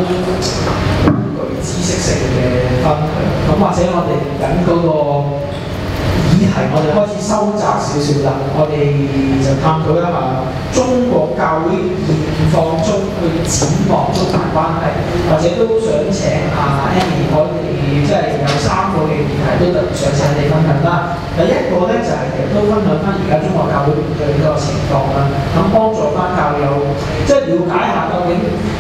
具知識性嘅分享。咁或者我哋緊嗰個議題，我哋開始收窄少少啦。我哋就探討一下中國教會現況中去展望中梵關係，或者都想請Annie，我哋即係有3個嘅議題都特別想請你分享啦。第一個咧就係其實都分享翻而家中國教會面對呢個情況啦，咁幫助翻教友即係了解下究竟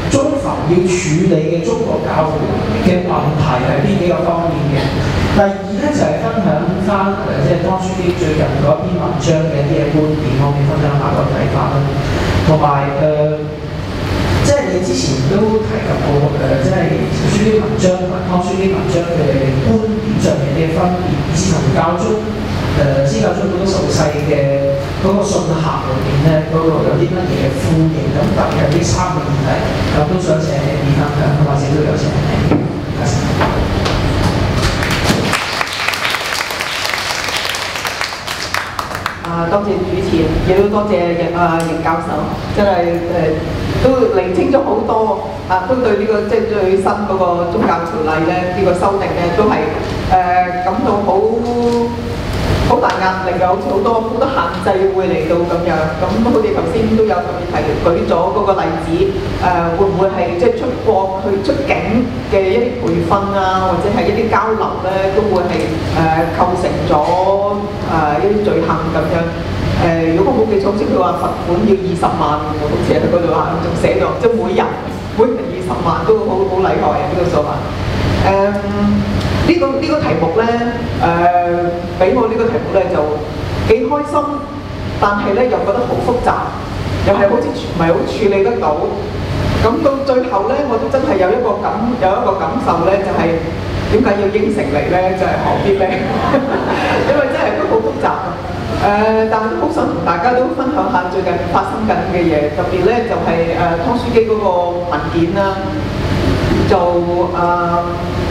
中梵要處理嘅中國教會嘅問題係邊幾個方面嘅。第二咧就係分享翻即係湯書記最近嗰篇文章嘅一啲嘅觀點，我哋分享下個睇法啦。同埋即係你之前都提及過即係小書記文章同埋湯書記文章嘅觀點上面嘅分別，以至同教宗司教宗好多受洗嘅嗰個信函裏面咧，嗰個有啲乜嘢嘅呼應，咁特別係呢3個議題，咁都想請你分享，或者都有請你。多謝。多謝主持，亦都多謝邢教授，真係都釐清咗好多都對呢個即係最新嗰個宗教條例咧，呢個修訂咧都係感到好大壓力嘅，好似好多限制會嚟到咁樣。咁好似頭先都有特別舉咗嗰個例子，會唔會係即係出國去出境嘅一啲培訓啊，或者係一啲交流咧，都會係構成咗一啲罪行咁樣。如果我冇記錯，好似佢話罰款要20萬，好似喺嗰度仲寫咗，即係每人20萬都好厲害啊！呢個數額。呢個題目咧，俾我呢個題目咧就幾開心，但係咧又覺得好複雜，又係好似唔係好處理得到。咁到最後咧，我都真係有一個感受咧，就係點解要應承嚟咧？就係何必咧？因為真係都好複雜。但係都好想同大家都分享下最近發生緊嘅嘢，特別咧就係湯書記嗰個文件啦。就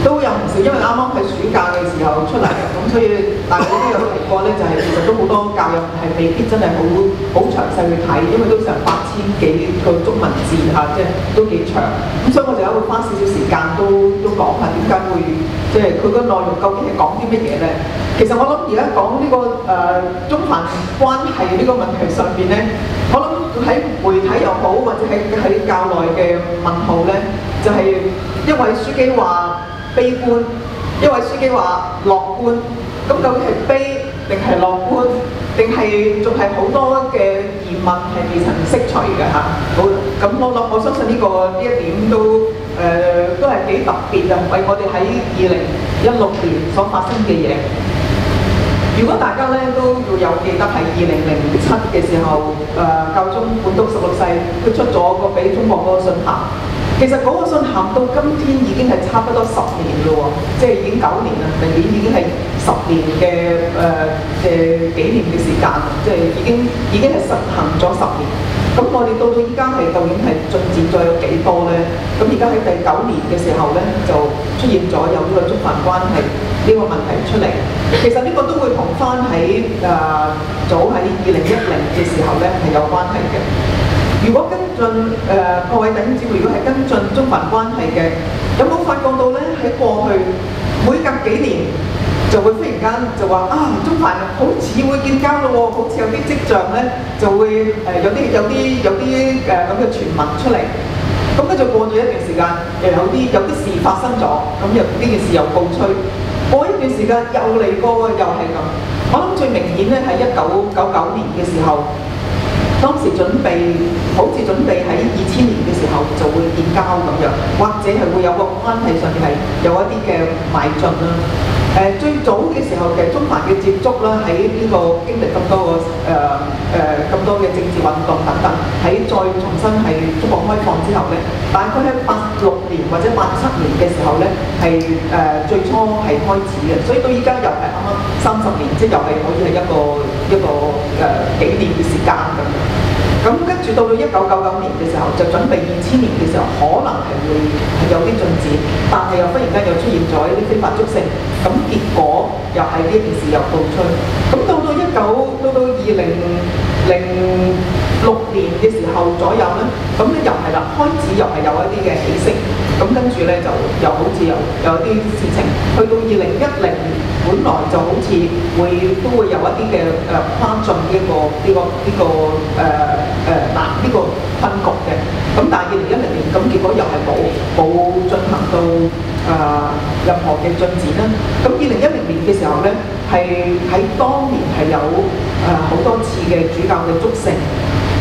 都有唔少，因為啱啱喺暑假嘅時候出嚟，咁所以大家都有提過咧，就係其實都好多教友係未必真係好詳細去睇，因為都成8000幾個中文字嚇，即係都幾長。咁所以我就會花少少時間都講下點解會即係佢個內容究竟係講啲乜嘢咧？其實我諗而家講呢個中梵關係呢個問題上邊咧，我諗喺媒體又好，或者喺教內嘅問號咧，就係一位書記話悲觀，一位書記話樂觀，咁究竟係悲定係樂觀，定係仲係好多嘅疑問係未曾釋除嘅嚇。好，咁我相信呢一點都係幾特別啊，為我哋喺2016年所發生嘅嘢。如果大家咧都要有記得係2007嘅時候，教宗本篤16世佢出咗個俾中國嗰個信函。其實嗰個信函到今天已經係差不多10年咯喎，即係已經9年啦，明年已經係10年嘅紀念嘅時間，即係已經係實行咗10年。咁我哋到依家係究竟係進展咗有幾多咧？咁而家喺第9年嘅時候咧，就出現咗有呢個中梵關係呢個問題出嚟。其實呢個都會同翻喺早喺2010嘅時候咧係有關係嘅。如果跟進各位弟兄姊妹，如果係跟進中梵關係嘅，有冇發覺到咧？喺過去每隔幾年就會忽然間就話中梵好似會建交咯喎，好似有啲跡象咧，就會有啲咁嘅傳聞出嚟。咁跟住過咗一段時間，又有啲事發生咗，咁又呢件事又告吹。過一段時間又嚟過喎，又係咁。我諗最明顯咧係1999年嘅時候。當時好似準備喺2000年嘅時候就會建交咁樣，或者係會有個關係上面係有一啲嘅邁進啦。最早嘅時候嘅中梵嘅接觸啦，喺呢個經歷咁多嘅政治運動等等，喺再重新係中國開放之後咧，大概喺86年或者87年嘅時候咧，係最初係開始嘅，所以到依家又係啱啱30年，即係又係可以係一個紀念嘅時間咁樣。咁跟住到1999年嘅時候，就準備2000年嘅時候，可能係會有啲進展，但係又忽然間又出現咗一啲非法捉性，咁結果又係呢件事又告吹。咁到2010年嘅時候左右咧，咁咧又係啦，開始又係有一啲嘅起色，咁跟住咧就又好似有一啲事情，去到2010年，本來就好似都會有一啲嘅跨進呢個分局嘅，咁但係2010年咁結果又係冇進行到任何嘅進展啦。咁2010年嘅時候咧，係喺當年係有好多次嘅主教嘅祝聖。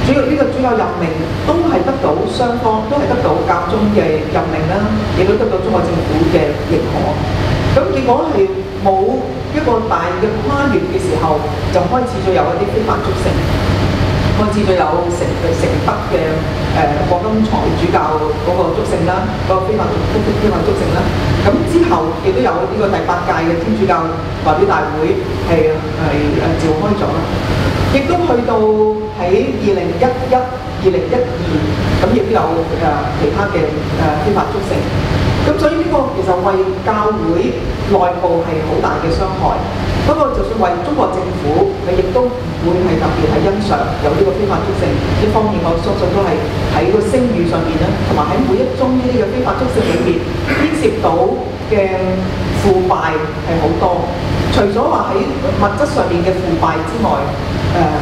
主要呢個主教任命都係得到雙方都係得到教宗嘅任命啦，亦都得到中國政府嘅認可。咁結果係冇一個大嘅跨越嘅時候，就開始咗有一啲非法祝聖，開始咗有承德嘅郭金才主教嗰個祝聖啦，嗰個非法祝聖啦。咁之後亦都有呢個第8屆嘅天主教代表大會係召開咗啦。亦都去到喺2011、2012，咁亦都有其他嘅非法祝聖。咁所以呢個其實為教會內部係好大嘅傷害。不過就算為中國政府，佢亦都唔會係特別係欣賞有呢個非法祝聖。呢方面我相信都係喺個聲譽上面咧，同埋喺每一宗呢啲嘅非法祝聖裏面牽涉到嘅腐敗係好多。除咗話喺物質上面嘅腐敗之外，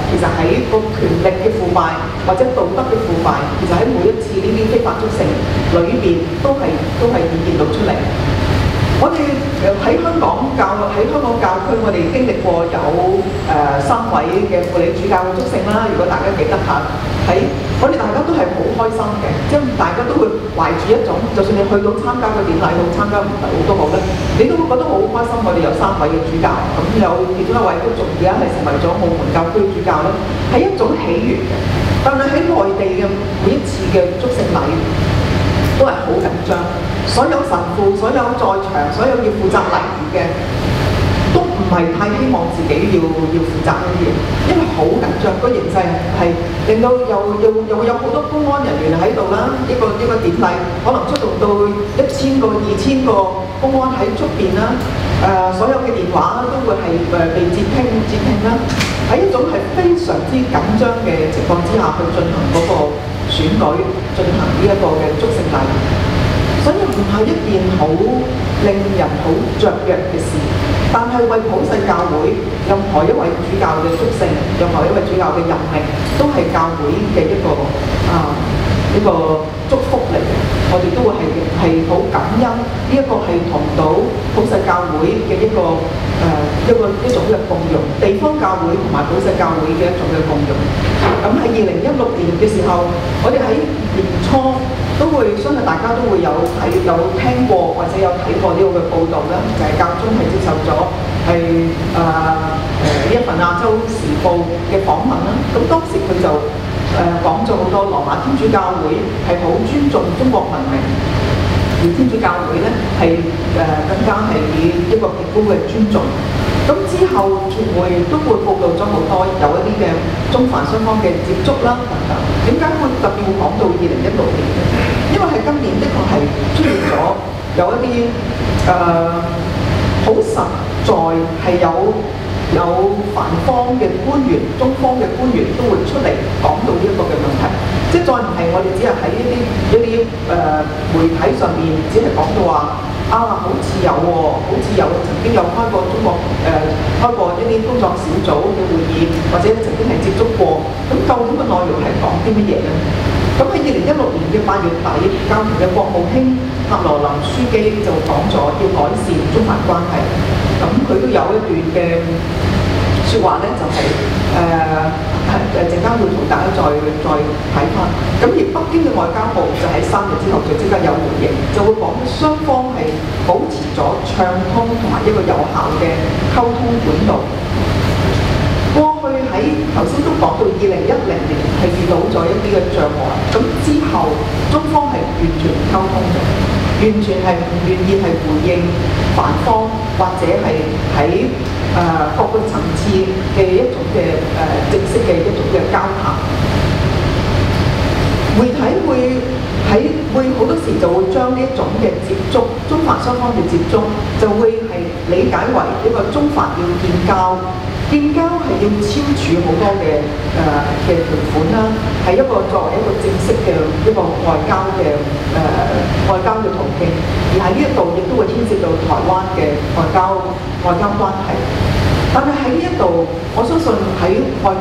其實喺個權力嘅腐敗或者道德嘅腐敗，其實喺每一次呢啲非法祝聖裏邊都係顯現到出嚟。我哋喺香港教區，我哋經歷過有3位嘅輔理主教嘅祝聖啦。如果大家記得下，我哋大家都係好開心嘅，即係大家都會懷住一種，就算你去到參加個典禮，參加唔到都好咧，你都會覺得好開心。我哋有3位嘅主教，咁有其中一位都仲而家係成為咗澳門教區主教咧，係一種喜悅嘅。但係喺內地嘅每一次嘅祝聖禮都係好緊張，所有神父、所有在場、所有要負責禮儀嘅，都唔係太希望自己要負責呢啲嘢，因為好緊張。個形勢係令到又會有好多公安人員喺度啦。呢個典禮可能出動到1000個、2000個公安喺出邊啦。所有嘅電話都會係被截聽啦。喺一種係非常之緊張嘅情況之下去進行嗰個選舉，進行呢一個嘅祝聖禮。所以唔係一件好令人好雀躍嘅事，但係為普世教會任何一位主教嘅祝聖，任何一位主教嘅任命，都係教會嘅一個祝福嚟嘅。我哋都會係好感恩呢一個係同到普世教會嘅一種嘅共融，地方教會同埋普世教會嘅一種嘅共融。咁喺2016年嘅時候，我哋喺年初都會相信大家都會有聽過或者有睇過呢個嘅報導啦，就係教宗係接受咗呢一份亞洲時報嘅訪問啦。咁當時佢就講咗好多羅馬天主教會係好尊重中國文明，而天主教會咧係更加係以一個極高嘅尊重。咁之後傳媒都會報導咗好多有一啲嘅中梵雙方嘅接觸啦等等。點解會特別會講到2016年呢？因為喺今年的確係出現咗有一啲好實在係有梵方嘅官員、中方嘅官員都會出嚟講到呢一個嘅問題，即係再唔係我哋只係喺一啲媒體上面只係講到話好似有曾經有開過中國開過一啲工作小組嘅會議，或者曾經係接觸過，咁究竟個內容係講啲乜嘢咧？咁喺2016年嘅8月底，教廷嘅國務卿塔羅林樞機就講咗要改善中梵關係。咁佢都有一段嘅説話咧，就係陣間會同大家再睇翻。咁而北京嘅外交部就喺3日之後就即刻有回應，就會講雙方係保持咗暢通同埋一個有效嘅溝通管道。過去喺頭先都講到2010年係遇到咗一啲嘅障礙，咁之後中方係完全溝通咗，完全係唔願意係回應梵方或者係喺各個層次嘅一種嘅正式嘅一種嘅交談。媒體會好多時就會將呢一種嘅接觸，中梵雙方嘅接觸就會係理解為一個中梵要建交，建交係要簽署好多嘅條款啦，係一個作為一個正式嘅一個外交嘅途徑，而喺呢一度亦都會牽涉到台灣嘅外交關係。但係喺呢一度，我相信喺外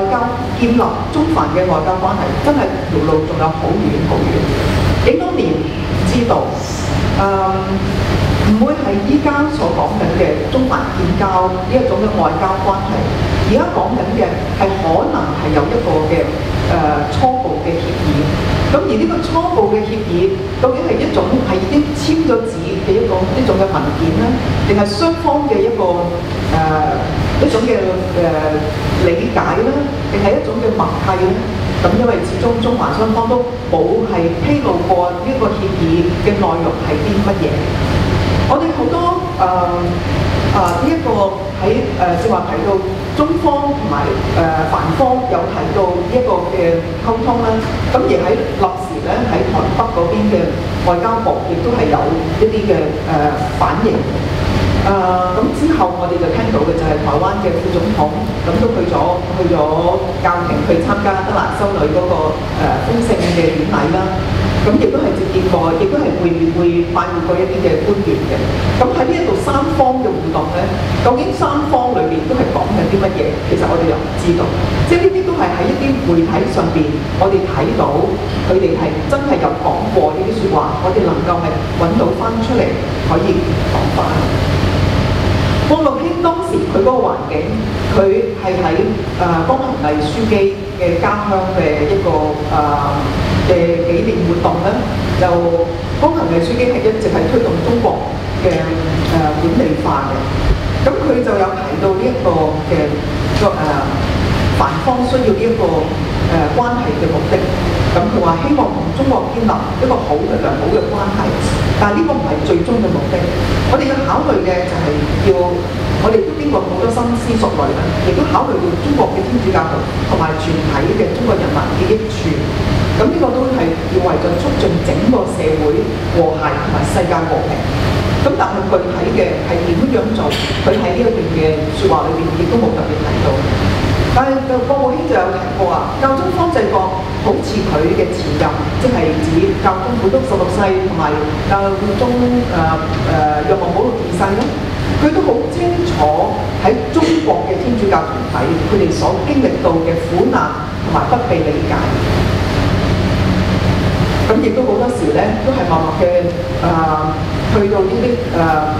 交建立中梵嘅外交關係，真係條路仲有好遠好遠。幾多年唔知道，唔會係依家所講緊嘅中梵建交呢一種嘅外交關係。而家講緊嘅係可能係有一個嘅初步嘅協議。咁而呢個初步嘅協議，究竟係一種係已經簽咗字嘅一種嘅文件咧，定係雙方嘅一種嘅理解咧，定係一種嘅默契咧？咁因為始終中華雙方都冇係披露過呢個協議嘅內容係啲乜嘢。我哋好多呢一個喺正話提到中方同埋梵方有提到呢一個嘅溝通啦。咁而喺立時咧喺台北嗰邊嘅外交部亦都係有一啲嘅反應。咁之後我哋就聽到嘅就係台灣嘅副總統，咁都去咗教廷去參加德蘭修女嗰個封聖嘅典禮啦。咁亦都係接見過，亦都係會拜會過一啲嘅官員嘅。咁喺呢一度三方嘅互動咧，究竟三方裏邊都係講緊啲乜嘢？其實我哋又唔知道。即係呢啲都係喺一啲媒體上邊，我哋睇到佢哋係真係有講過呢啲説話，我哋能夠係揾到翻出嚟可以講翻。江樂興當時佢嗰個環境，佢係喺江恒毅書記嘅家鄉嘅一個嘅紀念活動咧，就江恒毅書記係一直係推動中國嘅本地化嘅。咁佢就有提到呢一個嘅梵方需要呢一個關係嘅目的。咁佢話希望同中國建立一個好嘅良好嘅關係，但係呢個唔係最終嘅目的。我哋要考慮嘅就係我哋都經過好多深思熟慮啦，亦都考慮到中國嘅天主教徒同埋全體嘅中國人民嘅益處。咁呢個都係要為咗促進整個社會和諧同埋世界和平。咁但係具體嘅係點樣做，佢喺呢一段嘅説話裏邊亦都冇特別提到。但係郭武興就有提過啊，教宗方濟各好似佢嘅前任，即係指教宗本篤16世同埋教宗若望保祿2世咧，佢都好清楚喺中國嘅天主教團體佢哋所經歷到嘅苦難同埋不被理解。咁亦都好多時咧，都係默默嘅去到呢啲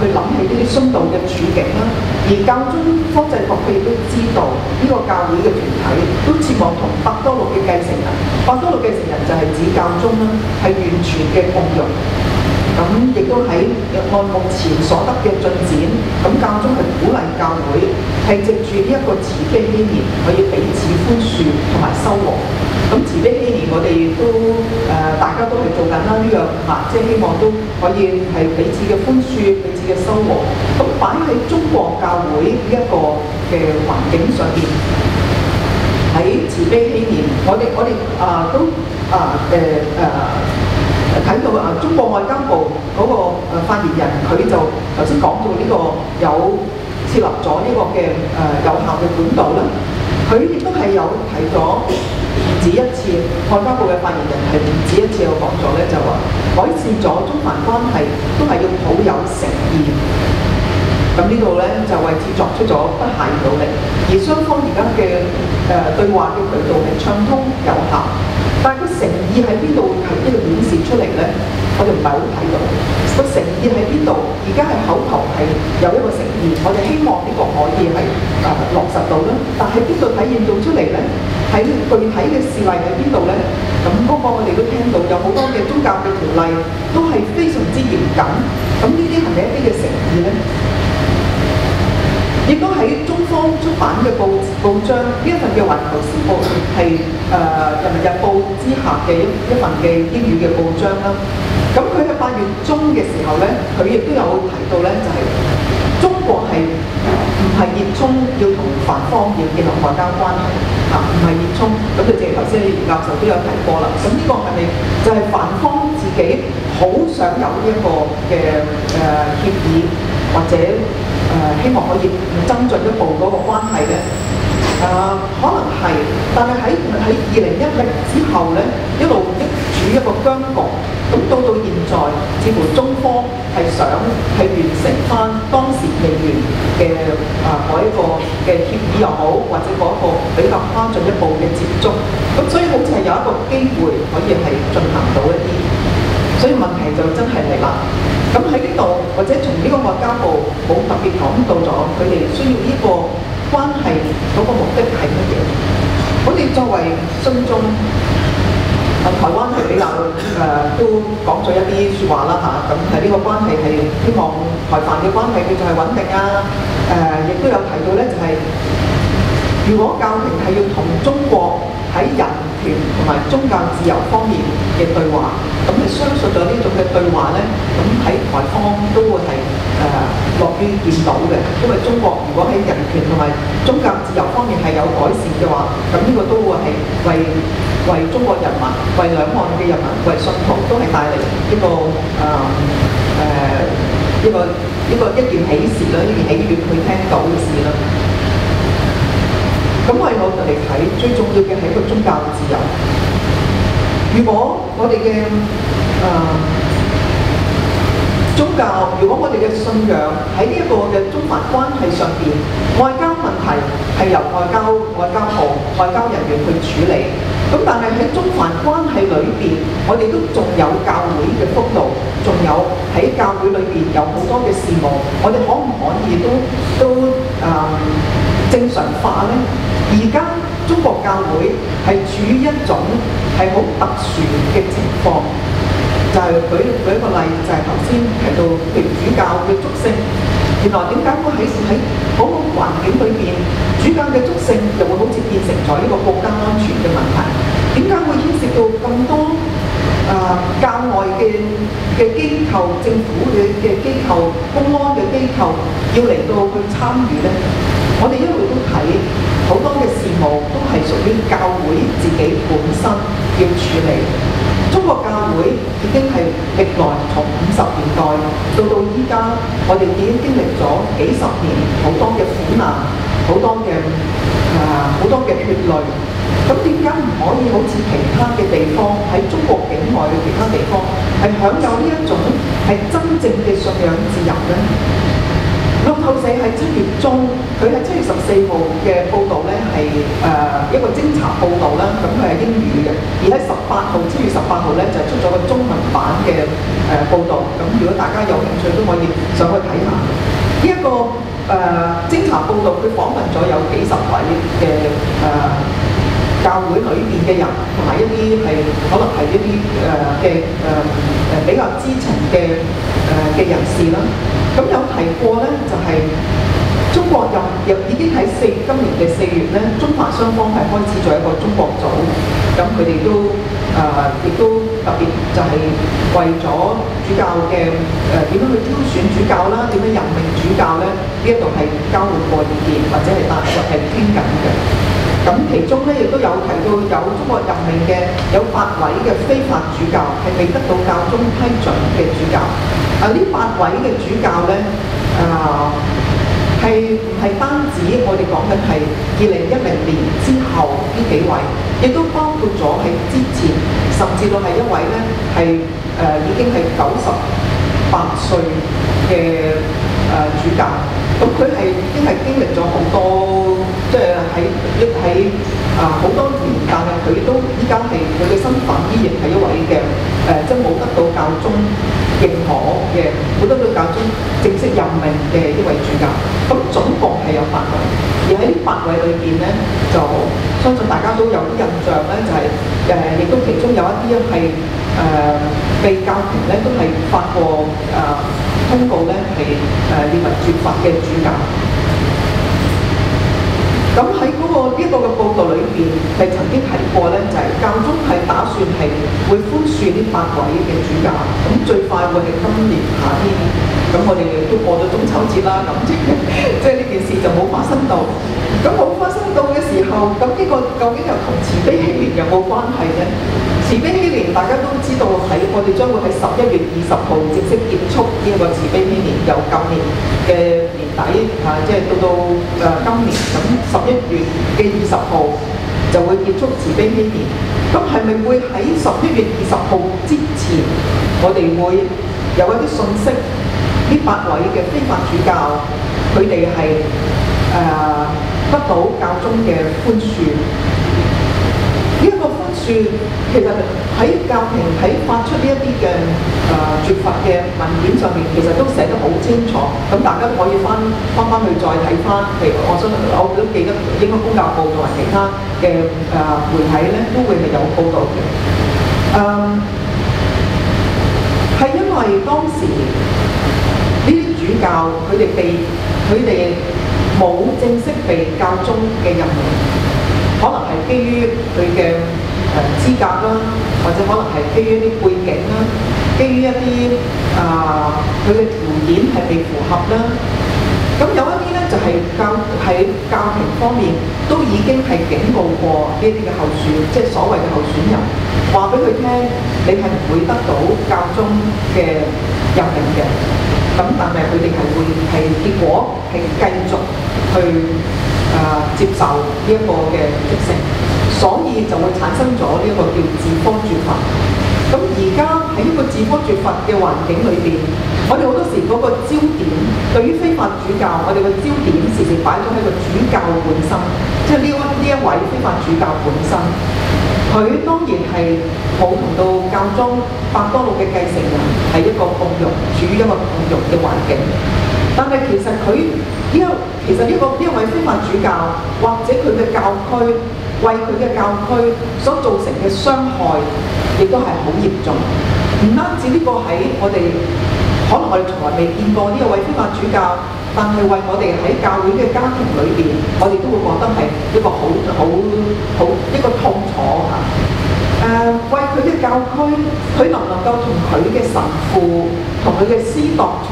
去諗起呢啲殉道嘅處境啦。而教宗方濟各佢亦都知道呢個教會嘅團體都切望同伯多祿嘅繼承人，伯多祿繼承人就係指教宗啦，係完全嘅共融。咁亦都喺按目前所得嘅進展，咁教宗係鼓勵教會係藉住呢一個慈悲禧年，可以彼此寬恕同埋修和。咁慈悲禧年我哋都大家都係做緊啦呢樣即係希望都可以係彼此嘅寬恕、彼此嘅修和。咁擺喺中國教會呢一個嘅環境上邊，喺慈悲禧年，我哋都睇到中國外交部嗰個發言人，佢就頭先講到呢個有設立咗呢個嘅有效嘅管道啦。佢亦都係有提咗唔止一次，外交部嘅發言人係唔止一次有講咗咧，就話改善咗中梵關係都係要抱有誠意。咁呢度咧就為此作出咗不懈努力，而雙方而家嘅對話嘅渠道係暢通有效。但係個誠意喺邊度係呢度顯示出嚟咧？我哋唔係好睇到個誠意喺邊度。而家係口頭係有一個誠意，我哋希望呢個可以係落實到啦。但係邊度體現到出嚟咧？喺具體嘅事例喺邊度咧？咁嗰個我哋都聽到有好多嘅宗教嘅條例都係非常之嚴謹。咁呢啲係咪一啲嘅誠意咧？亦都喺中方出版嘅報章，呢一份嘅《環球時報》係人民日報之下嘅一份嘅英語嘅報章啦。咁佢喺8月中嘅時候咧，佢亦都有提到咧，就係中國係唔係熱衷要同梵方要建立外交關係唔係熱衷。咁就正如頭先李教授都有提過啦。咁呢個係咪就係梵方自己好想有呢一個嘅協議或者希望可以增進一步嗰個關係咧？可能係，但係喺2010之後咧，一路處於一個僵局。咁到現在，似乎中方係想係完成翻當時未完嘅嗰一個嘅協議又好，或者嗰個比較跨進一步嘅接觸。咁所以好似係有一個機會可以係進行到一啲。所以問題就真係嚟啦。咁喺呢度或者從呢個外交部冇特別講到咗，佢哋需要呢個關係嗰個目的係乜嘢？我哋作為信眾，台灣係比較都講咗一啲説話啦嚇，咁係呢個關係係希望台灣嘅關係佢就係穩定啊。亦都有提到咧，就係、如果教廷係要同中國喺人權同埋宗教自由方面嘅對話，咁係相信咗呢種嘅對話咧，咁喺台方都會係樂於見到嘅。因為中國如果喺人權同埋宗教自由方面係有改善嘅話，咁呢個都會係為中國人民、為兩岸嘅人民、為信徒都係帶嚟一個一件喜事啦，一件喜悅去聽到嘅事啦。咁為我哋嚟睇，最重要嘅係一個宗教自由。如果我哋嘅宗教，如果我哋嘅信仰喺呢一個嘅中梵關係上邊，外交問題係由外交部、外交人員去處理。咁但係喺中梵關係裏邊，我哋都仲有教會嘅福路，仲有喺教會裏邊有好多嘅事務，我哋可唔可以都正常化呢？而家中國教會係處於一種係好特殊嘅情況，就係舉一個例，就係頭先提到譬如主教嘅祝聖，原來點解會喺嗰個環境裏邊，主教嘅祝聖又會好似變成咗一個國家安全嘅問題？點解會牽涉到咁多教外嘅機構、政府嘅機構、公安嘅機構要嚟到去參與呢？我哋一路都睇好多嘅事務都係屬於教會自己本身要處理。中國教會已經係歷來從50年代到依家，我哋已經經歷咗幾十年好多嘅苦難，好多嘅血淚。咁點解唔可以好似其他嘅地方喺中國境外嘅其他地方係享有呢一種係真正嘅信仰自由呢？路透社喺7月中，佢喺7月14號嘅報導咧係一個偵查報導啦，咁佢係英語嘅。而喺7月18號咧就出咗個中文版嘅報導，咁如果大家有興趣都可以上去睇下。呢一個偵查報導，佢訪問咗有幾十位嘅教會裏邊嘅人，同埋一啲係可能係一啲比較知情嘅人士啦。咁有提過咧，就係、中國又已經喺今年嘅4月咧，中梵雙方係開始咗一個中國組，咁佢哋都亦都特別就係為咗主教嘅點樣去挑選主教啦，點樣任命主教咧，呢一度係交換過意見或者係係傾緊嘅。咁其中咧亦都有提到有中國任命嘅有8位嘅非法主教係未得到教宗批准嘅主教。呢8位嘅主教咧，係唔係單止我哋講緊係2010年之後呢幾位，亦都包括咗係之前，甚至到係一位咧係已經係98歲嘅主教。咁佢係已經係經歷咗好多，即係喺好多年，但係佢都依家係佢嘅身份依然係一位嘅即係冇得到教宗認可嘅，冇得到教宗正式任命嘅一位主教。咁總共係有8位，而喺呢8位裏邊咧，就相信大家都有啲印象咧，就係亦都其中有一啲係被教廷咧都係發過通告咧係列為絕罰嘅主教。咁喺呢個嘅報導裏邊係曾經提過咧，就係、教宗係打算係會寬恕呢8位嘅主教，咁最快會係今年夏天。咁我哋亦都過咗中秋節啦，咁即係呢件事就冇發生到。咁冇發生到嘅時候，咁呢個究竟又同慈悲禧年有冇關係呢？慈悲禧年大家都知道我哋將會喺11月20號正式結束呢一個慈悲禧年，由舊年嘅年底即係到今年咁11月嘅20號就會結束慈悲禧年。咁係咪會喺11月20號之前，我哋會有一啲信息？呢8位嘅非法主教，佢哋係得到教宗嘅寬恕。呢一個寬恕其實喺教廷喺發出呢一啲嘅絕罰嘅文件上面，其實都寫得好清楚。咁大家可以翻去再睇翻，譬如我都記得應該公教報同埋其他嘅媒體咧，都會係有報導嘅。係因為當時呢啲主教佢哋冇正式被教宗嘅任命。可能係基於佢嘅資格啦，或者可能係基於一啲背景啦，基於一啲佢嘅條件係被符合啦。咁有一啲咧就係喺教廷方面都已經係警告過呢啲嘅候選，即係所謂嘅候選人，話俾佢聽，你係唔會得到教宗嘅任命嘅。咁但係佢哋係結果係繼續去接受呢一個嘅職成，所以就會產生咗呢一個叫自科絕罰。咁而家喺呢個自科絕罰嘅環境裏邊，我哋好多時嗰個焦點對於非法主教，我哋個焦點時時擺咗喺個主教本身，即係呢一位非法主教本身，佢當然係冇同到教宗伯多祿嘅繼承人係一個共融，處於一個共融嘅環境。但係其實呢一位非法主教或者佢嘅教區為佢嘅教區所造成嘅傷害，亦都係好嚴重。唔單止呢個喺我哋可能我哋從來未見過呢一位非法主教，但係為我哋喺教會嘅家庭裏邊，我哋都會覺得係一個好一個痛楚嚇。為佢嘅教區，佢能唔能夠同佢嘅神父同佢嘅司鐸團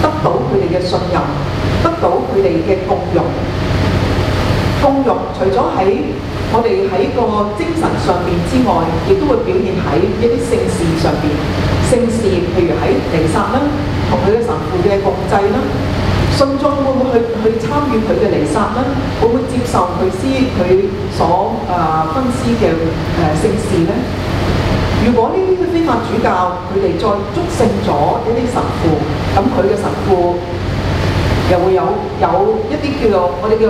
得到佢哋嘅信任，得到佢哋嘅共融。共融除咗喺我哋喺個精神上面之外，亦都會表現喺一啲聖事上邊。聖事譬如喺彌撒啦，同佢嘅神父嘅共祭啦，信眾會唔會去參與佢嘅彌撒啦？會唔會接受佢所分施嘅聖事咧？如果呢啲嘅非法主教佢哋再祝聖咗一啲神父，咁佢嘅神父又會有一啲叫做我哋叫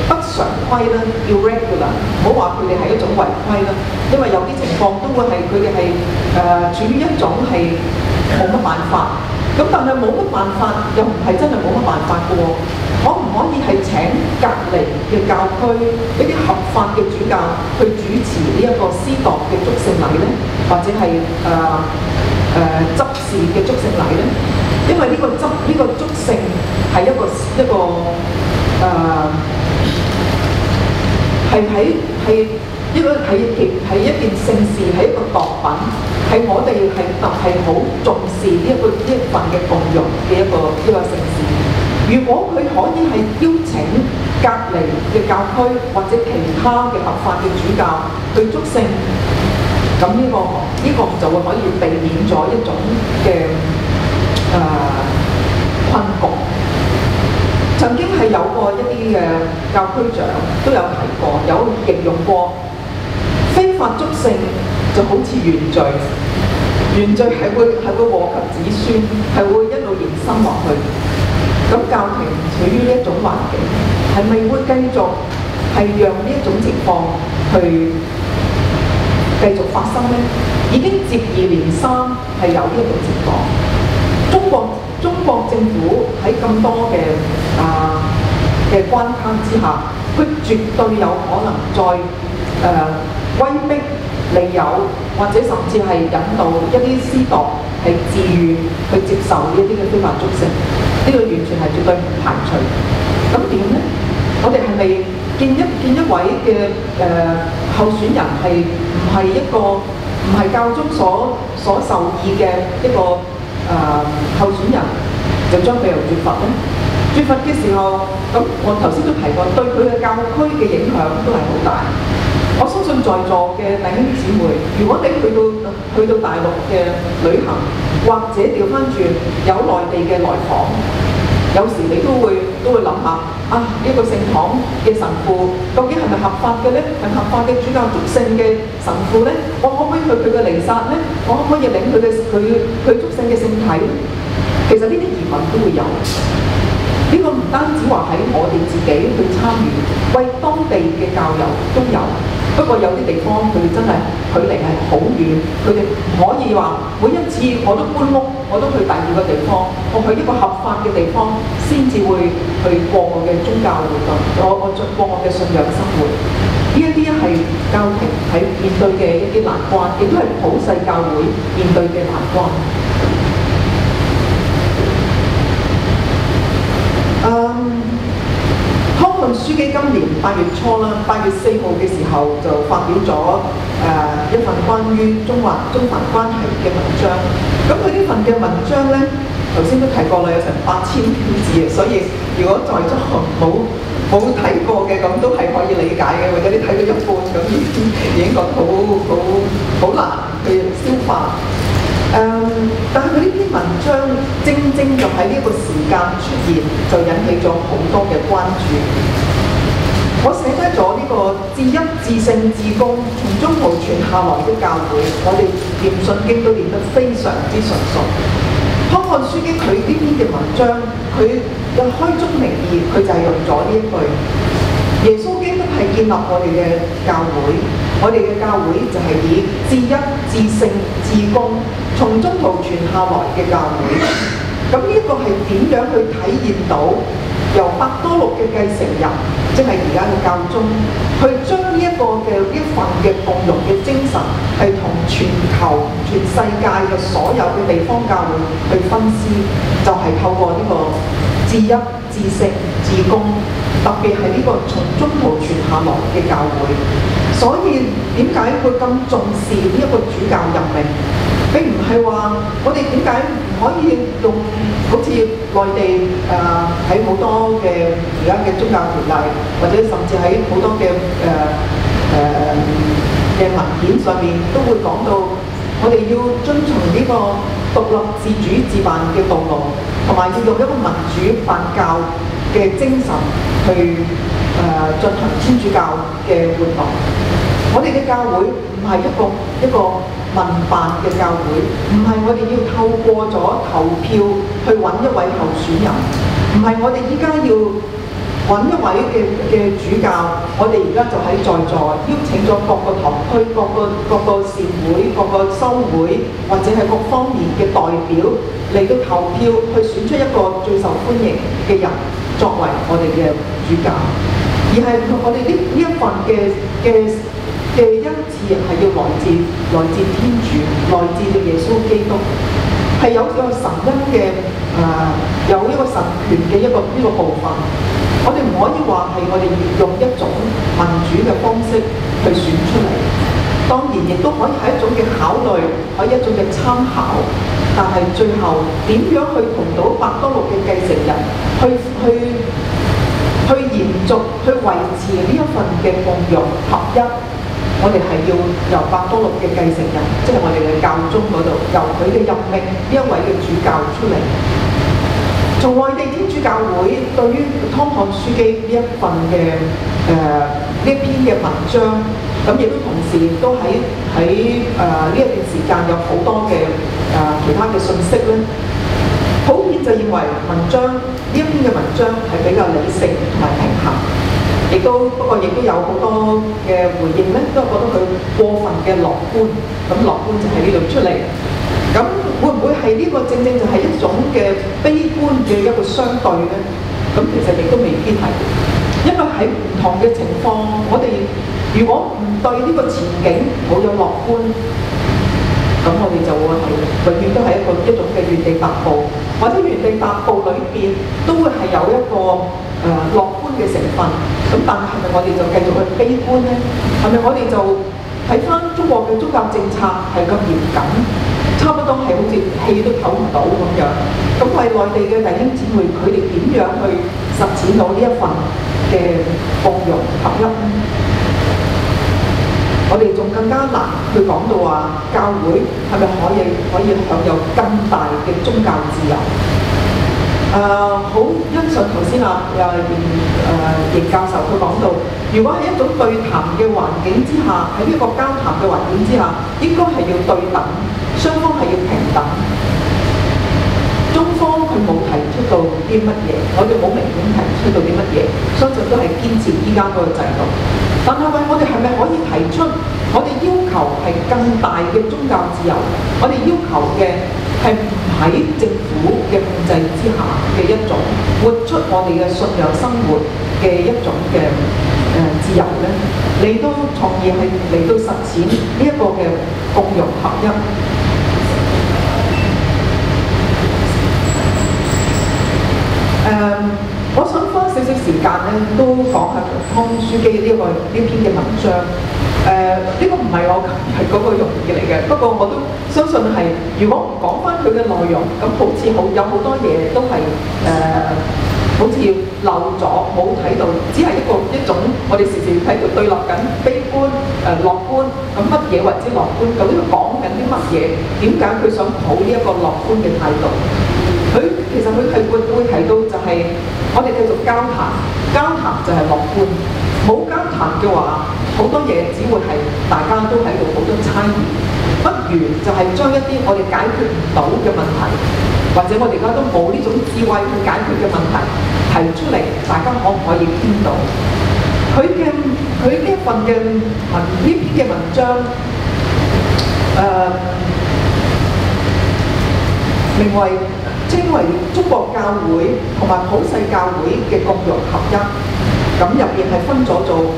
不常規啦，叫 regular， 唔好話佢哋係一種違規啦，因為有啲情況都會係佢哋係處於一種係冇乜辦法。咁但係冇乜辦法，又唔係真係冇乜辦法嘅喎。可唔可以係請隔離嘅教區一啲合法嘅主教去主持呢一個司鐸嘅祝聖禮咧，或者係執事嘅祝聖禮咧？因為呢個祝聖係一個係一件聖事，係一個作品，係我哋係好重視呢一份嘅共融嘅一個聖事。如果佢可以係邀請隔離嘅教區或者其他嘅合法嘅主教去祝聖，咁呢個就會可以避免咗一種嘅困局。曾經係有過一啲嘅教區長都有提過，有形容過非法祝聖就好似原罪，原罪係會禍及子孫，係會一路延伸落去。咁教廷處於呢一種環境，係咪會繼續係讓呢一種情況去繼續發生呢？已經接二連三係有呢一種情況。中國政府喺咁多嘅關卡之下，佢絕對有可能再威逼利誘，或者甚至係引導一啲司鐸係自願去接受呢一啲嘅非法祝聖，呢個完全係絕對唔排除。咁點呢？我哋係咪見一位嘅候選人係唔係教宗所授意嘅一個候選人，就將佢由絕罰咧？絕罰嘅時候，咁我頭先都提過，對佢嘅教區嘅影響都係好大。我相信在座嘅弟兄姊妹，如果你去到大陸嘅旅行，或者調翻轉有內地嘅來訪，有時你都會諗下啊，呢個聖堂嘅神父究竟係咪合法嘅呢？係合法嘅主教祝聖嘅神父呢？我可唔可以去佢嘅彌撒呢？我可唔可以領佢祝聖嘅聖體呢？其實呢啲疑問都會有。呢個唔單止話喺我哋自己去參與，為當地嘅教友都有。不過有啲地方佢哋真係距離係好遠，佢哋唔可以話每一次我都搬屋，我都去第二個地方，我去一個合法嘅地方先至會去過我嘅宗教活動，我過我嘅信仰生活。呢一啲係教廷喺面對嘅一啲難關，亦都係普世教會面對嘅難關。湯漢樞機今年8月初啦，8月4號嘅時候就發表咗一份關於中梵關係嘅文章。咁佢呢份嘅文章咧，頭先都提過啦，有成8000篇字，所以如果在座冇睇過嘅，咁都係可以理解嘅，或者你睇到一半咁已經覺得好難去消化。但係佢呢篇文章正就喺呢個時間出現，就引起咗好多嘅關注。我寫低咗呢個至一至聖至公從中途傳下來的教會，我哋念信經都念得非常之純熟。湯漢樞機佢呢篇嘅文章，佢嘅開宗明義，佢就係用咗呢一句：耶穌基督係建立我哋嘅教會，我哋嘅教會就係以至一至聖至公從中途傳下來嘅教會。咁呢一個係點樣去體驗到由伯多祿嘅繼承人，即係而家嘅教宗，去將呢一個嘅一份嘅共融嘅精神，係同全球全世界嘅所有嘅地方教會去分施，就係透過呢個至一至聖至公，特別係呢個從中途傳下來嘅教會。所以點解會咁重視呢一個主教任命？並唔係話我哋點解唔可以用好似內地喺好多嘅而家嘅宗教條例，或者甚至喺好多嘅文件上面都會講到，我哋要遵從呢個獨立自主自辦嘅道路，同埋要用一個民主辦教嘅精神去進行天主教嘅活動。我哋嘅教會唔係一個民辦嘅教會，唔係我哋要透過咗投票去揾一位候選人，唔係我哋依家要揾一位嘅主教，我哋而家就喺在座邀請咗各個堂區、各個善會、各個修會或者係各方面嘅代表嚟到投票去選出一個最受歡迎嘅人作為我哋嘅主教，而係我哋呢一份嘅恩賜係要來自天主，來自耶穌基督，係有一個神恩嘅有一個神權嘅一個部分。我哋唔可以話係我哋用一種民主嘅方式去選出嚟，當然亦都可以係一種嘅考慮，係一種嘅參考。但係最後點樣去同到伯多祿嘅繼承人去延續、去維持呢一份嘅共融合一？我哋係要由伯多祿嘅繼承人，即係我哋嘅教宗嗰度，由佢嘅任命呢一位嘅主教出嚟。從內地天主教會對於湯漢樞機呢一份嘅呢一篇嘅文章，咁亦都同時亦都喺呢一段時間有好多嘅其他嘅信息咧，普遍就認為呢一篇嘅文章係比較理性同埋平衡。不過亦都有好多嘅回應咧，都係覺得佢過分嘅樂觀，咁樂觀就喺呢度出嚟。咁會唔會係呢個正就係一種嘅悲觀嘅一個相對咧？咁其實亦都未必係，因為喺唔同嘅情況，我哋如果唔對呢個前景好有樂觀，咁我哋就會係永遠都係一種嘅原地踏步，或者原地踏步裏邊都會係有一個樂觀嘅成分。咁但係咪我哋就繼續去悲觀呢？係咪我哋就睇翻中國嘅宗教政策係咁嚴謹，差不多係好似氣都唞唔到咁樣？咁為內地嘅弟兄姊妹，佢哋點樣去實踐到呢一份嘅共融合一呢？我哋仲更加難去講到話教會係咪可以享有更大嘅宗教自由？好欣賞頭先嚴教授佢講到，如果喺一種對談嘅環境之下，喺呢個交談嘅環境之下，應該係要對等，雙方係要平等。中方佢冇提出到啲乜嘢，我哋冇明顯提出到啲乜嘢，相信都係堅持依家嗰個制度。但係我哋係咪可以提出，我哋要求係更大嘅宗教自由？我哋要求嘅係唔喺政府嘅控制之下嘅一種活出我哋嘅信仰生活嘅一種嘅自由咧，嚟到從而係嚟到實踐呢一個嘅共融合一。我想花少少時間咧，都講下湯書記呢篇嘅文章。呢個唔係我係嗰個容易嚟嘅，不過我都相信係，如果唔講翻佢嘅內容，咁好似有好多嘢都係好似漏咗冇睇到，只係一種我哋時時喺度對立緊悲觀樂觀，咁乜嘢為之樂觀？究竟佢講緊啲乜嘢？點解佢想抱呢一個樂觀嘅態度？其實佢係會提到就係我哋繼續交談，交談就係樂觀。冇交談嘅話，好多嘢只會係大家都喺度好多猜疑。不如就係將一啲我哋解決唔到嘅問題，或者我哋而家都冇呢種智慧去解決嘅問題提出嚟，大家可唔可以傾到？佢呢一份嘅呢篇嘅文章，稱為中國教會同埋普世教會嘅共融合一，咁入邊係分咗做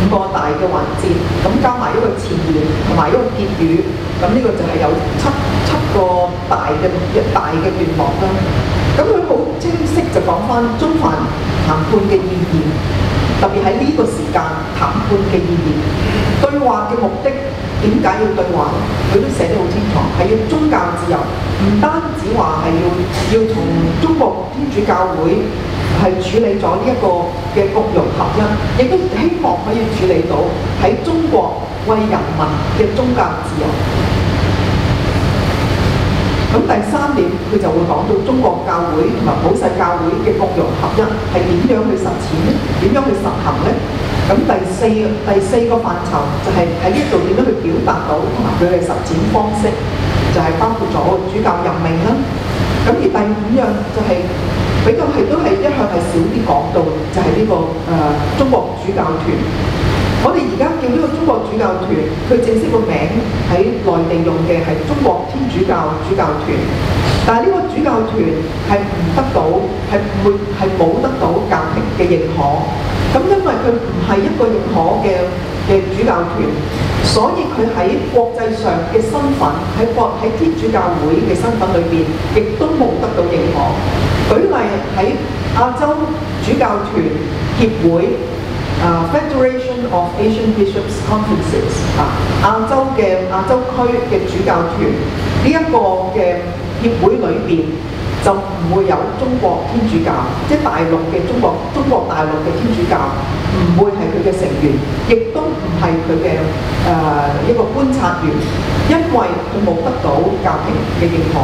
5個大嘅環節，咁加埋一個前言同埋一個結語，咁呢個就係有七個大嘅段落啦。咁佢好清晰就講翻中梵談判嘅意義，特別喺呢個時間談判嘅意義，對話嘅目的。點解要對話？佢都寫得好清楚，係要宗教自由，唔單止話係要同中國天主教會係處理咗呢一個嘅共融合一，亦都希望可以處理到喺中國為人民嘅宗教自由。咁第3點，佢就會講到中國教會同埋普世教會嘅共融合一係點樣去實踐呢？點樣去實行呢？咁第四個範疇就係喺呢度點樣去表達到同埋佢嘅實踐方式，就係包括咗主教任命啦。咁而第5樣就係比較係都係一向係少啲講到，就係呢個中國主教團。我哋而家叫呢個中國主教團，佢正式個名喺內地用嘅係中國天主教主教團，但係呢個主教團係唔得到，係冇得到教廷嘅認可。咁因為佢唔係一個認可嘅主教團，所以佢喺國際上嘅身份，喺天主教會嘅身份裏邊，亦都冇得到認可。舉例喺亞洲主教團協會。Federation of Asian Bishops Conferences 亞洲區嘅主教團呢一個嘅協會裏邊就唔會有中國天主教，即係大陸嘅中國大陸嘅天主教唔會係佢嘅成員，亦都唔係佢嘅一個觀察員，因為佢冇得到教廷嘅認可。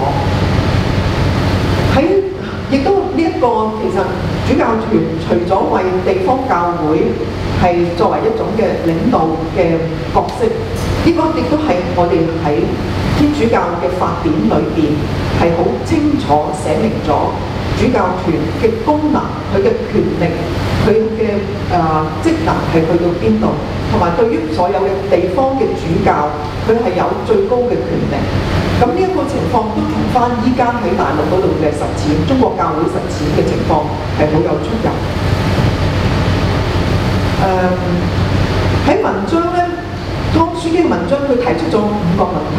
亦都呢一個其實主教團除咗為地方教會係作為一種嘅領導嘅角色，呢個亦都係我哋喺天主教嘅法典裏邊係好清楚寫明咗主教團嘅功能、佢嘅權力、佢嘅職能係去到邊度，同埋對於所有嘅地方嘅主教，佢係有最高嘅權力。咁呢一個情況都同翻依家喺大陸嗰度嘅實踐，中國教會實踐嘅情況係好有出入。喺文章咧，湯書記嘅文章佢提出咗5個問題，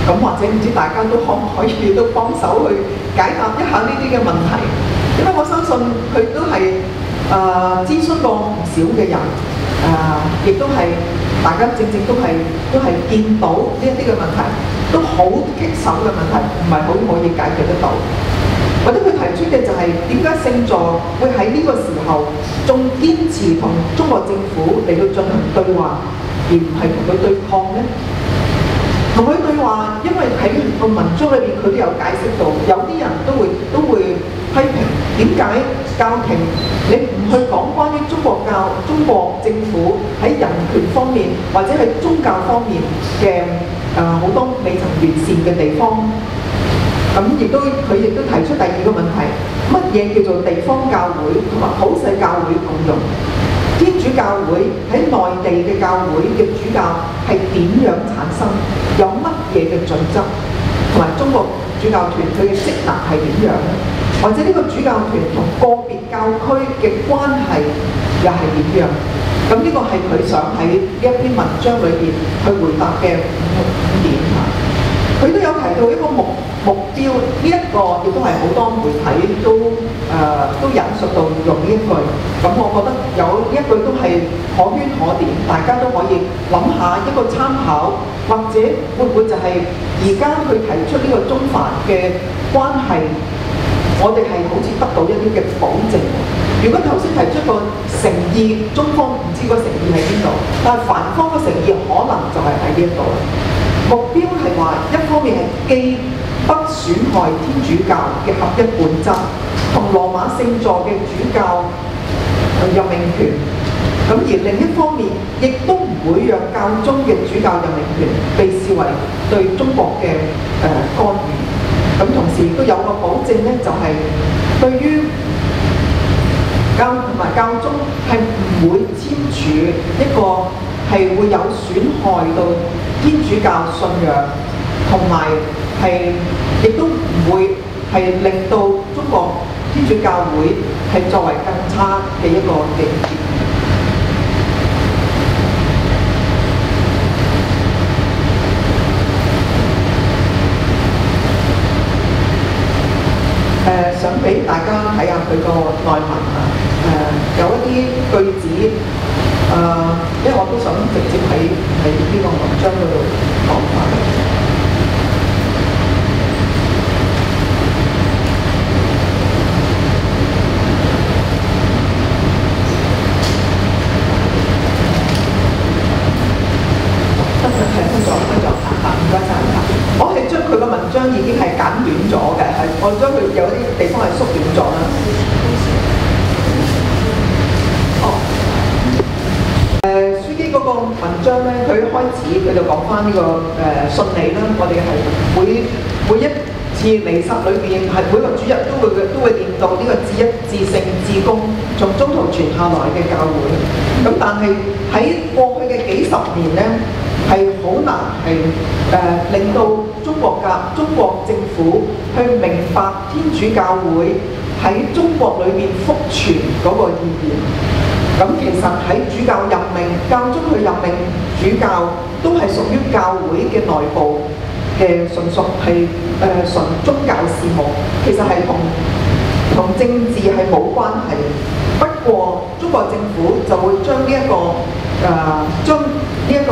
咁或者唔知大家都可唔可以都幫手去解答一下呢啲嘅問題，因為我相信佢都係諮詢過唔少嘅人，亦都係大家正都係見到呢一啲嘅問題。都好棘手嘅問題，唔係好可以解決得到。或者佢提出嘅就係點解聖座會喺呢個時候仲堅持同中國政府嚟到進行對話，而唔係同佢對抗呢？同佢對話，因為喺個文章裏邊佢都有解釋到，有啲人都會批評點解教廷你唔去講關於中國政府喺人權方面或者喺宗教方面嘅好多未曾完善嘅地方？咁佢亦都提出第二個問題，乜嘢叫做地方教會同埋普世教會共用？天主教會喺內地嘅教會嘅主教係點樣產生？有乜嘢嘅準則？同埋中國主教團佢嘅職能係點樣咧？或者呢個主教團同個別教區嘅關係又係點樣？咁呢個係佢想喺呢一篇文章裏邊去回答嘅五點嚇。佢都有提到一個目標，呢一個亦都係好多媒體都引述到用呢一句。咁我覺得有呢一句都係可圈可點，大家都可以諗下一個參考，或者會唔會就係而家佢提出呢個中梵嘅關係，我哋係好似得到一啲嘅保證。如果頭先提出個誠意，中方唔知個誠意喺邊度，但係梵方嘅誠意可能就係喺呢一度。目標係話，一方面係既不損害天主教嘅合一本質，同羅馬聖座嘅主教任命權。咁而另一方面，亦都唔會讓教宗嘅主教任命權被視為對中國嘅干預。咁同時亦都有個保證咧，就係對於教同埋教宗係唔會簽署一個係會有損害到天主教信仰，同埋係亦都唔會係令到中國天主教會係作為更差嘅一個嘅結果。想俾大家睇下佢個內文啊，有一啲句子，因為我都想直接喺呢個文章嗰度講翻。唔該晒，我係將佢個文章已經係簡短咗嘅，係我將佢有啲地方係縮短咗啦。書記嗰個文章咧，佢開始佢就講翻呢個信理啦。我哋係每一次彌撒裏邊係每個主日都會念到呢個至一、至聖、至公，從中途傳下來嘅教會。咁但係喺過去嘅幾十年咧，係好難係令到中國政府去明白天主教會喺中國裏邊福傳嗰個意義。咁其實喺主教任命、教宗去任命主教，都係屬於教會嘅內部嘅純屬係純宗教事務，其實係同政治係冇關係。不過中國政府就會將呢一個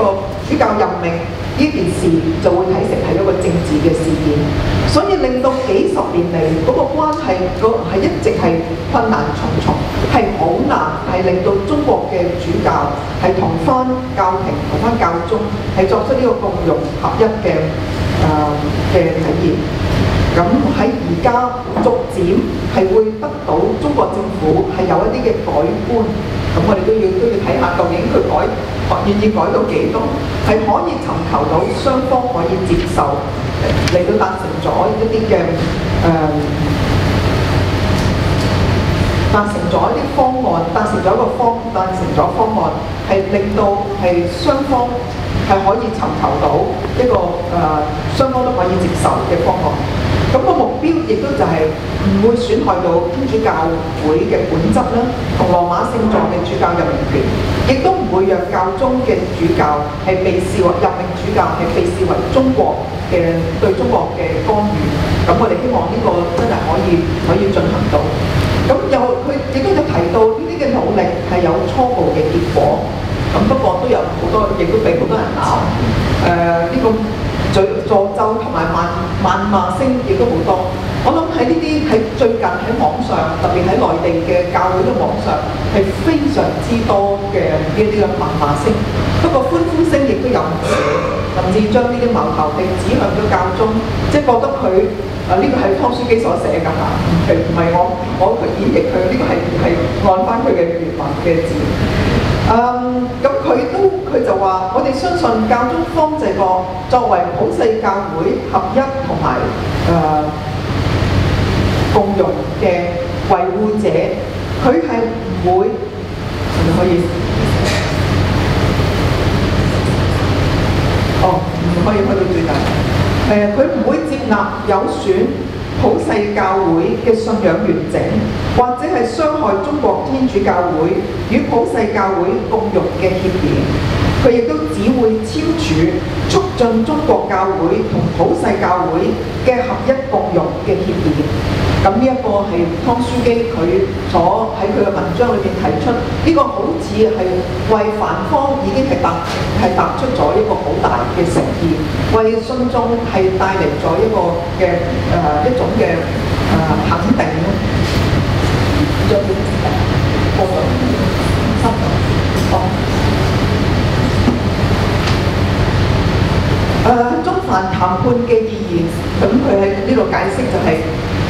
主教任命呢件事就會睇成係一個政治嘅事件，所以令到幾十年嚟嗰個關係係一直係困難重重，係好難係令到中國嘅主教係同翻教廷同翻教宗係作出呢個共融合一嘅體驗。咁喺而家逐漸係會得到中國政府係有一啲嘅改觀，咁我哋都要睇下究竟佢願意改到幾多，係可以尋求到雙方可以接受，嚟到達成咗一啲嘅達成咗一啲方案，達成咗方案，係令到係雙方係可以尋求到一個雙方都可以接受嘅方案。咁個目標亦都就係唔會損害到天主教會嘅本質啦，同羅馬聖座嘅主教任命權，亦都唔會讓教宗嘅主教係被視為任命主教係被視為中國嘅對中國嘅干預。咁我哋希望呢個真係可以進行到。咁佢亦都有提到呢啲嘅努力係有初步嘅結果。咁不過都有好多，亦都俾好多人鬧。呢個詛咒同埋謾罵聲亦都好多。我諗喺呢啲喺最近喺網上，特別喺內地嘅教會嘅網上，係非常之多嘅呢啲嘅謾罵聲。不過歡呼聲亦都有唔少，甚至將呢啲矛頭係指向咗教宗，即係覺得佢呢個係湯書基所寫㗎嚇，唔係我演繹佢，呢個係按翻佢嘅原文嘅字。咁佢就話：我哋相信教宗方濟各作為普世教會合一同埋共融嘅維護者，佢係唔會可以唔可以去到最大。佢唔會接納有損普世教會嘅信仰完整，或者係傷害中國天主教會與普世教會共融嘅協議。佢亦都只會簽署促進中國教會同普世教會嘅合一共融嘅協議。咁呢一個係湯書基佢所喺佢嘅文章裏邊提出，呢個好似係為梵方已經係踏出咗一個好大嘅誠意，為信眾係帶嚟咗一個嘅一種嘅肯定咯。再見，過咗3中梵談判嘅意義，咁佢喺呢度解釋就係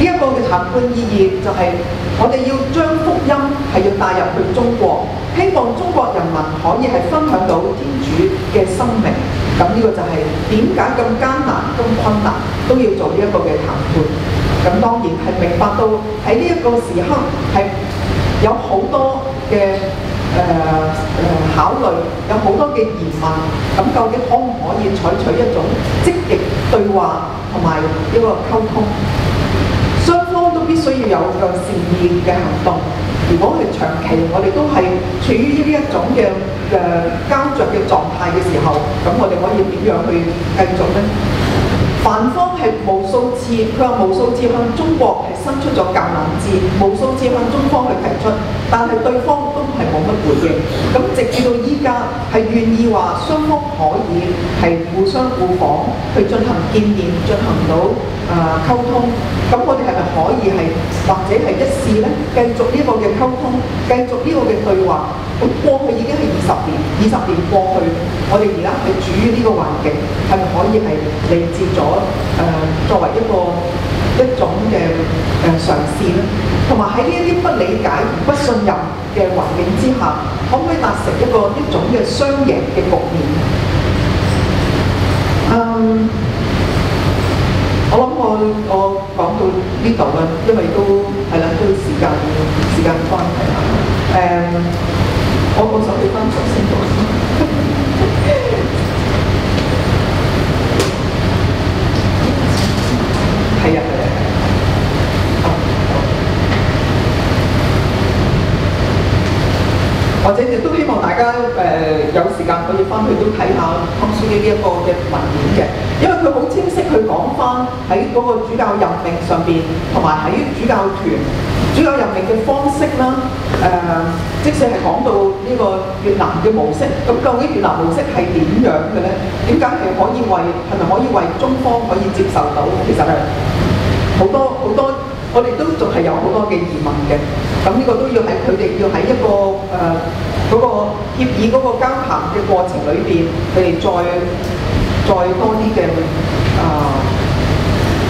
呢一個嘅談判意義就係我哋要將福音係要帶入去中國，希望中國人民可以係分享到天主嘅生命。咁呢個就係點解咁艱難、咁困難都要做呢一個嘅談判。咁當然係明白到喺呢一個時刻係有好多嘅考慮，有好多嘅疑問，咁究竟可唔可以採取一種積極對話同埋一個溝通？雙方都必須要有個善意嘅行動。如果係長期我哋都係處於呢一種嘅膠着嘅狀態嘅時候，咁我哋可以點樣去繼續呢？梵方係無數次，佢話無數次向中國係伸出咗橄欖枝，無數次向中方去提出，但係對方都係冇乜回應。咁直至到依家係願意話雙方可以係互相互訪，去進行見面，進行到溝通。咁我哋係咪可以係或者係一試呢？繼續呢個嘅溝通，繼續呢個嘅對話。咁過去已經係20年過去，我哋而家係處於呢個環境，係咪可以係嚟自咗作為一種嘅嘗試咧？同埋喺呢一啲不理解而不信任嘅環境之下，可唔可以達成一種嘅雙贏嘅局面？我諗我講到呢度啦，因為都係啦，都時間關係啦。我想去翻頭先講，係啊。或者亦都希望大家有時間可以翻去都睇下湯書基呢一個嘅文件嘅，因為佢好清晰去講翻喺嗰個主教任命上邊，同埋喺主教任命嘅方式啦。即使係講到呢個越南嘅模式，咁究竟越南模式係點樣嘅咧？點解係咪可以為中方可以接受到？其實係好多。我哋都仲係有好多嘅疑問嘅，咁呢個都要喺佢哋要喺一個嗰個協議嗰個交談嘅過程裏邊，佢哋再多啲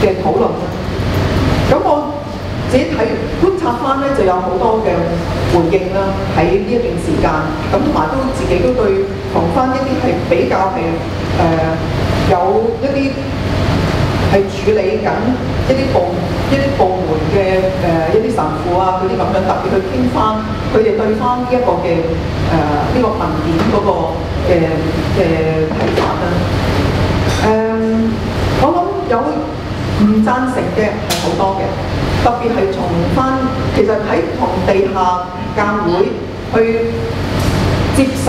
嘅討論啦。咁我自己觀察翻咧，就有好多嘅回應啦，喺呢一段時間，咁同埋都自己都對同翻一啲係比較係有一啲係處理緊一啲部門嘅一啲神父啊嗰啲咁樣，特別去傾翻佢哋對翻呢一個嘅呢個文件嗰個嘅睇法啦。我諗有唔贊成嘅係好多嘅，特別係從翻其實喺同地下教會去接受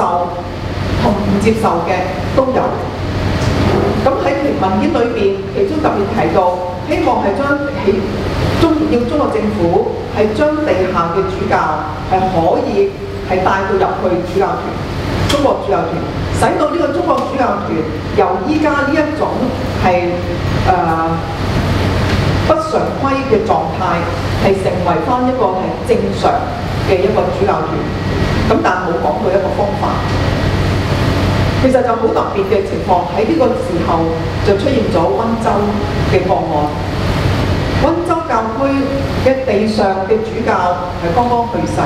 同唔接受嘅都有。咁喺文件裏邊，其中特別提到，希望係中國政府係將地下嘅主教係可以係帶到入去主教團，中國主教團，使到呢個中國主教團由依家呢一種係不常規嘅狀態，係成為翻一個係正常嘅一個主教團。咁但係冇講到一個方法。其實就好特別嘅情況，喺呢個時候就出現咗溫州嘅個案。溫州教區嘅地上嘅主教係剛剛去世，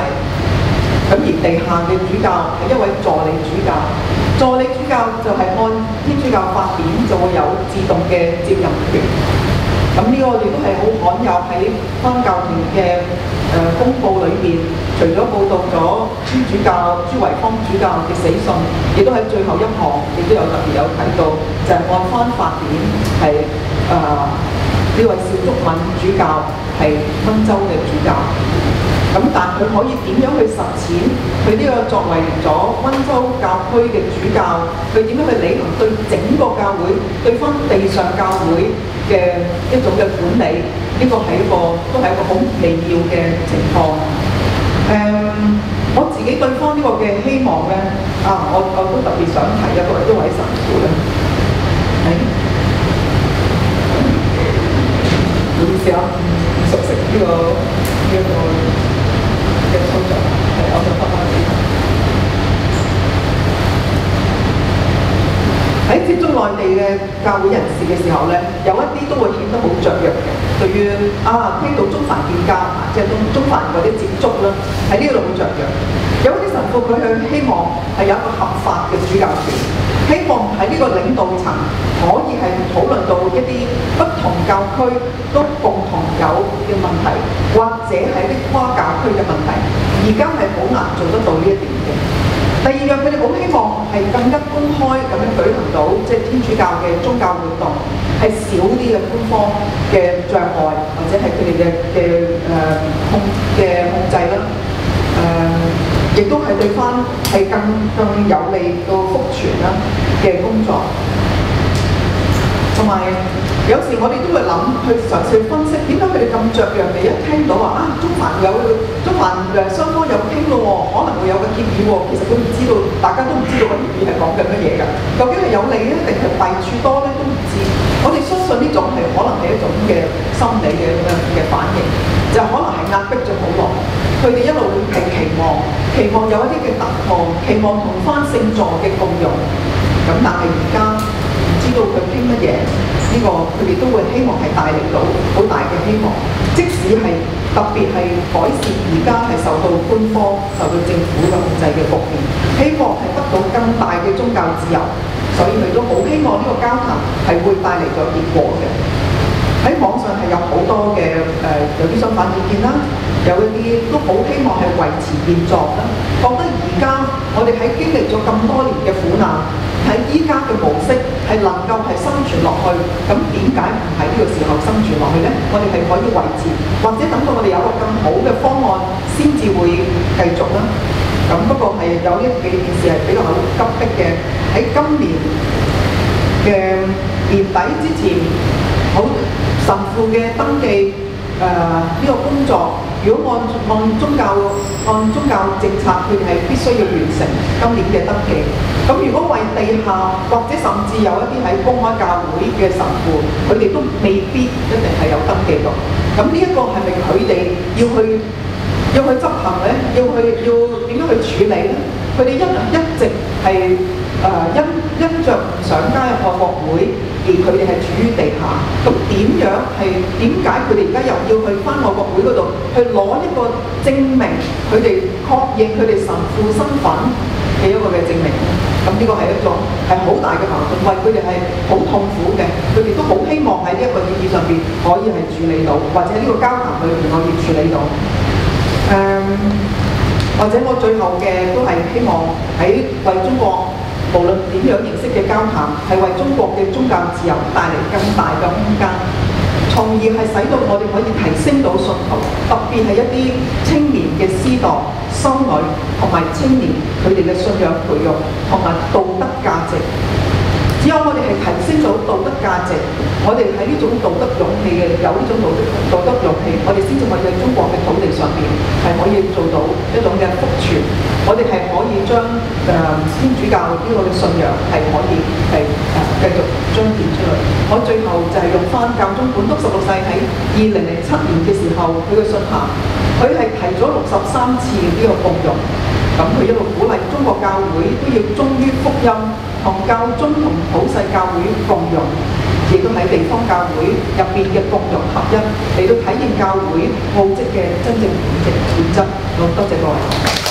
咁而地下嘅主教係一位助理主教。助理主教就係按天主教法典就會有自動嘅接任權。咁呢個亦都係好罕有喺翻教團嘅公佈裏面，除咗報導咗天主教朱維康主教嘅死訊，亦都喺最後一項亦都有特別有提到，就係、是、按翻法典係呢位邵祝敏主教係溫州嘅主教。咁但佢可以點樣去實踐佢呢個作為咗溫州教區嘅主教，佢點樣去履行對整個教會、對翻地上教會嘅一種嘅管理？呢、這個係都係一個好微妙嘅情況。我自己對翻呢個嘅希望咧，我都特別想提一位神父咧，唔好意思啊，唔熟悉呢個嘅操作，我想翻返嚟。喺接觸內地嘅教會人士嘅時候咧，有一啲都會顯得好雀躍嘅。對於聽到中梵建交即係中梵嗰啲接觸啦，喺呢度好雀躍。有啲神父佢係希望係有一個合法嘅主教團，希望喺呢個領導層可以係討論到一啲不同教區都共同有嘅問題，或者係一啲跨教區嘅問題。而家係好難做得到呢一點嘅。第二樣，佢哋好希望係更加公開咁樣舉行到即係天主教嘅宗教活動，係少啲嘅官方嘅障礙，或者係佢哋嘅控制啦。亦都係對翻係更有利到福傳啦嘅工作。同埋有時我哋都會諗去嘗試分析點解佢哋咁雀躍嘅，一聽到話中梵雙方有傾咯喎，可能會有個協議喎，其實佢唔知道，大家都唔知道個協議係講緊乜嘢㗎，究竟係有利咧定係弊處多咧都唔知。我哋相信呢種係可能係一種嘅心理嘅反應，就可能係壓迫咗好耐，佢哋一路係期望有一啲嘅突破，期望同翻聖座嘅共融，咁但係而家唔知道佢傾乜嘢，呢個佢哋都會希望係帶嚟到好大嘅希望，即使係特別係改善而家係受到官方、受到政府嘅控制嘅局面，希望係得到更大嘅宗教自由，所以佢都好希望呢個交談係會帶嚟咗結果嘅。喺網上係有好多嘅有啲相反意見啦，有一啲都好希望係維持現狀啦，覺得而家我哋喺經歷咗咁多年嘅苦難，喺依家嘅模式係能夠係生存落去，咁點解唔喺呢個時候生存落去呢？我哋係可以維持，或者等到我哋有個更好嘅方案先至會繼續啦。咁不過係有呢幾件事係比較急迫嘅，喺今年嘅年底之前，好神父嘅登記呢個工作，如果按宗教政策，佢哋係必須要完成今年嘅登記。咁如果為地下或者甚至有一啲喺公開教會嘅神父，佢哋都未必一定係有登記到。咁呢一個係咪佢哋要去執行咧？要點樣去處理咧？佢哋一直係因着唔想加入愛國會，而佢哋係處於地下。咁點解佢哋而家又要去返愛國會嗰度去攞一個證明，佢哋確認佢哋神父身份嘅一個嘅證明？咁呢個係一種係好大嘅矛盾，為佢哋係好痛苦嘅。佢哋都好希望喺呢一個議題上邊可以係處理到，或者呢個交談裏邊可以處理到。或者我最後嘅都係希望喺為中國無論點樣形式嘅交談，係為中國嘅宗教自由帶嚟更大嘅空間，從而係使到我哋可以提升到信徒，特別係一啲青年嘅司鐸、修女同埋青年佢哋嘅信仰培育同埋道德價值。只有我哋係提升到道德價值，我哋喺呢種道德勇氣嘅有呢種道德勇氣，我哋先至可以喺中國嘅土地上邊係可以做到一種嘅福傳。我哋係可以將天主教呢個嘅信仰係可以係繼續彰顯出嚟。我最後就係用翻教宗本篤十六世喺2007年嘅時候佢嘅信函，佢係提咗63次呢個共融。咁佢一路鼓勵中國教會都要忠於福音，同教宗同普世教會共融。亦都喺地方教會入邊嘅共融合一，嚟到體現教會奧蹟嘅真正本質。好，多謝各位。